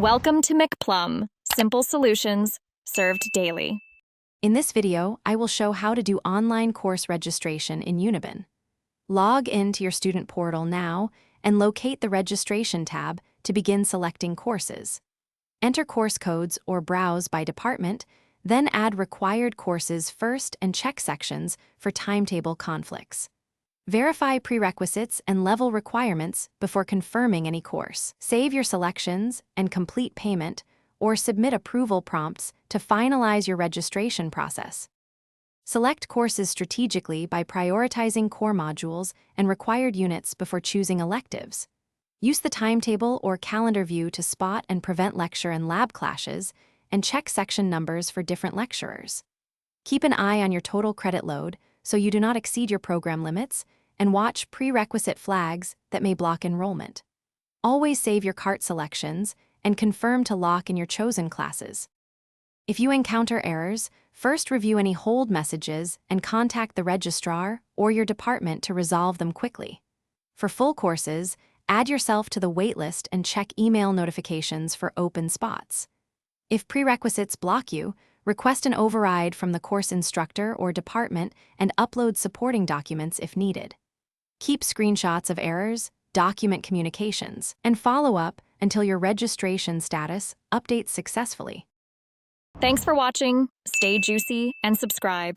Welcome to McPlum, simple solutions served daily. In this video, I will show how to do online course registration in Uniben. Log into your student portal now and locate the Registration tab to begin selecting courses. Enter course codes or browse by department, then add required courses first and check sections for timetable conflicts. Verify prerequisites and level requirements before confirming any course. Save your selections and complete payment, or submit approval prompts to finalize your registration process. Select courses strategically by prioritizing core modules and required units before choosing electives. Use the timetable or calendar view to spot and prevent lecture and lab clashes, and check section numbers for different lecturers. Keep an eye on your total credit load so you do not exceed your program limits, and watch prerequisite flags that may block enrollment. Always save your cart selections and confirm to lock in your chosen classes. If you encounter errors, first review any hold messages and contact the registrar or your department to resolve them quickly. For full courses, add yourself to the waitlist and check email notifications for open spots. If prerequisites block you, request an override from the course instructor or department and upload supporting documents if needed. Keep screenshots of errors, document communications, and follow up until your registration status updates successfully. Thanks for watching. Stay juicy and subscribe.